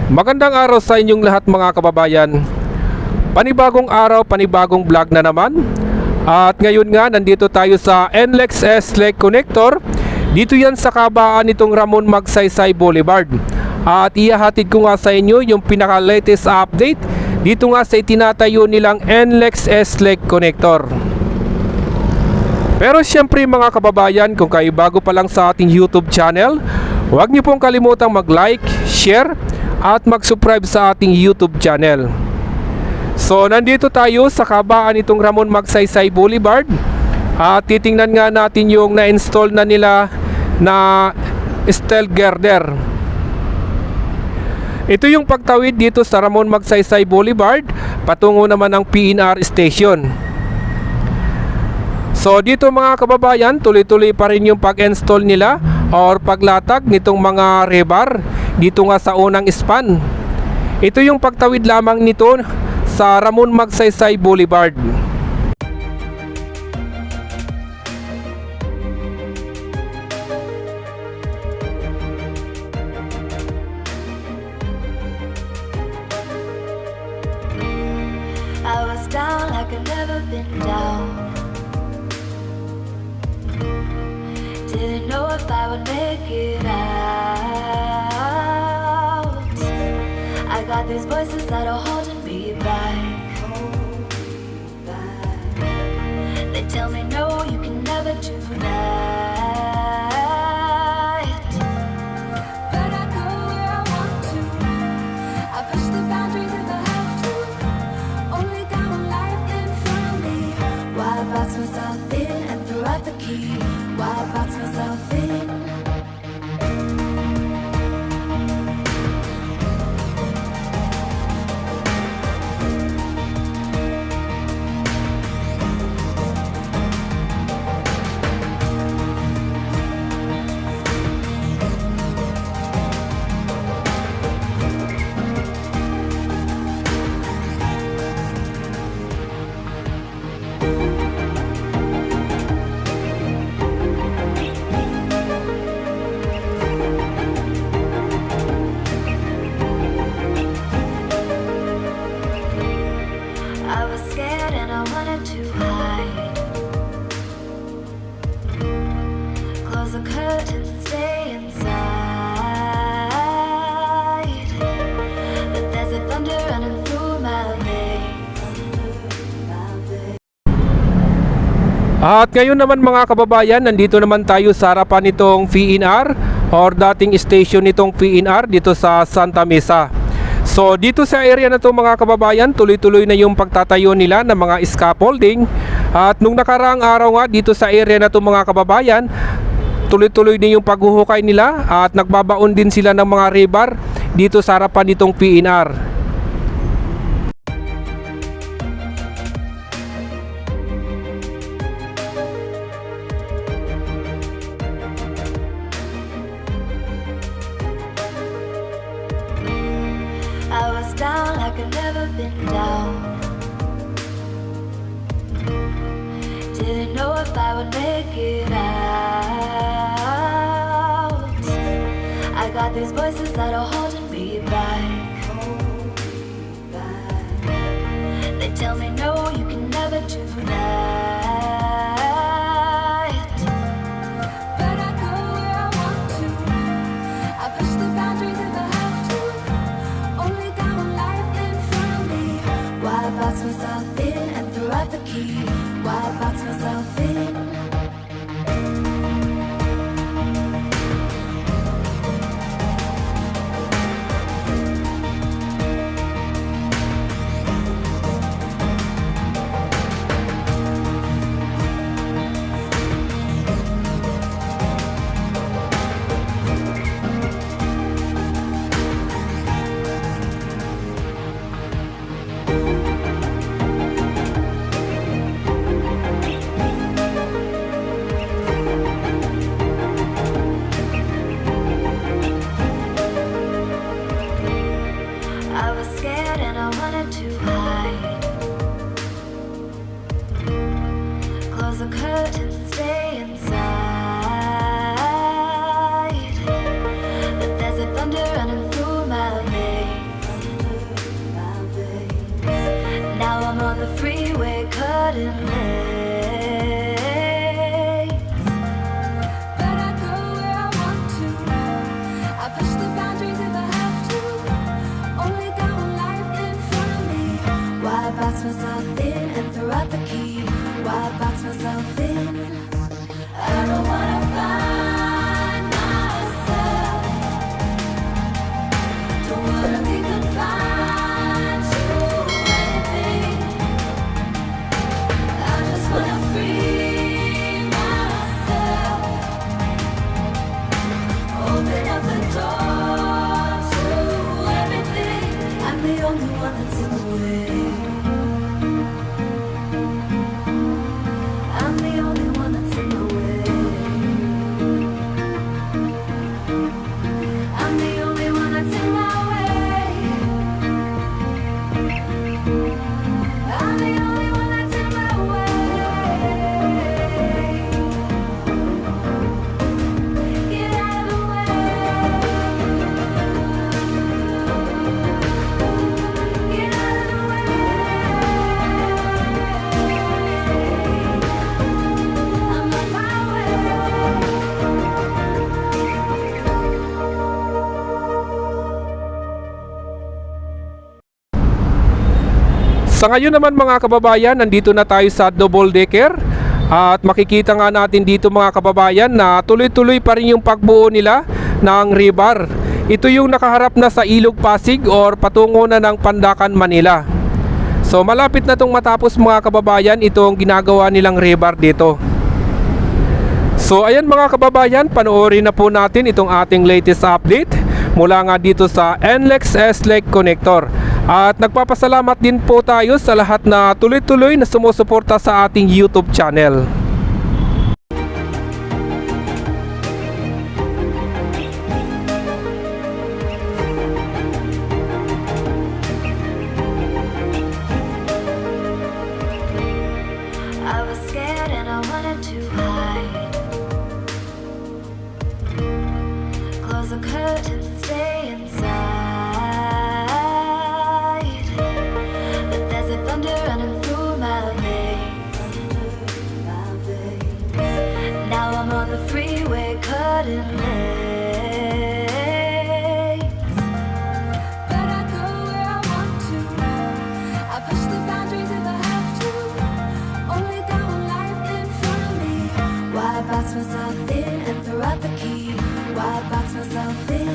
Magandang araw sa inyong lahat mga kababayan. Panibagong araw, panibagong vlog na naman. At ngayon nga nandito tayo sa NLEX S-Lake Connector. Dito yan sa kabaan nitong Ramon Magsaysay Boulevard. At ihahatid ko nga sa inyo yung pinaka-latest update dito nga sa itinatayo nilang NLEX S-Lake Connector. Pero syempre mga kababayan, kung kayo bago pa lang sa ating YouTube channel, huwag niyo pong kalimutang mag-like, share at mag-subscribe sa ating YouTube channel. So nandito tayo sa kabaan itong Ramon Magsaysay Boulevard at titingnan nga natin yung na-install na nila na steel girder. Ito yung pagtawid dito sa Ramon Magsaysay Boulevard patungo naman ng PNR station. So dito mga kababayan, tuloy-tuloy pa rin yung pag-install nila or paglatag nitong mga rebar dito nga sa unang span. Ito yung pagtawid lamang nito sa Ramon Magsaysay Boulevard. I was down like I've never been down. Didn't know if I would make it out. I got these voices that are holding me back. They tell me no, you can never do that. But I go where I want to. I push the boundaries if I have to. Only got one life in front of me. Why box myself in and throw out the key? Why box myself in? I was scared and I wanted to hide. Close the curtains, stay inside. But there's a thunder running through my veins. At ngayon naman mga kababayan, nandito naman tayo sa harapan nitong PNR or dating station nitong PNR dito sa Santa Mesa. So dito sa area na to mga kababayan, tuloy-tuloy na yung pagtatayo nila ng mga scaffolding. At nung nakaraang araw nga dito sa area na to mga kababayan, tuloy-tuloy na yung paghuhukay nila at nagbabaon din sila ng mga rebar dito sa harapan nitong PNR. I was down like I've never been down. Didn't know if I would make it out. I got these voices that are holding me back. They tell me no, you can never do that. But I go where I want to. I push the boundaries if I have to. Only got one life in front of me. Why box myself in and throw out the key? Why box myself in? couldn't late. But I go where I want to. I push the boundaries if I have to. Only got one life in front of me. Why box myself in and throw out the key? Why box myself in? I don't wanna find myself. Don't wanna be confined to anything. I just wanna free myself. Open up the door to everything. I'm the only one that's in the way. I'm the only one that's in the way. I'm the only one that's in my way. I'm the only one that's in my way. Get out of the way. Get out of the way. I'm on my way. Sa ngayon naman mga kababayan, nandito na tayo sa double decker at makikita nga natin dito mga kababayan na tuloy-tuloy pa rin yung pagbuo nila ng rebar. Ito yung nakaharap na sa Ilog Pasig or patungo na ng Pandacan, Manila. So malapit na itong matapos mga kababayan itong ginagawa nilang rebar dito. So ayan mga kababayan, panoorin na po natin itong ating latest update mula nga dito sa NLEX S-Lake Connector. At nagpapasalamat din po tayo sa lahat na tuloy-tuloy na sumusuporta sa ating YouTube channel. I was scared and I wanted to hide. Close the curtains and stay inside. But there's a thunder running through my veins. Now I'm on the freeway, cutting lanes. But I go where I want to. I push the boundaries if I have to. Only got one life in front of me. Why box myself in and throw out the key? Why box myself in?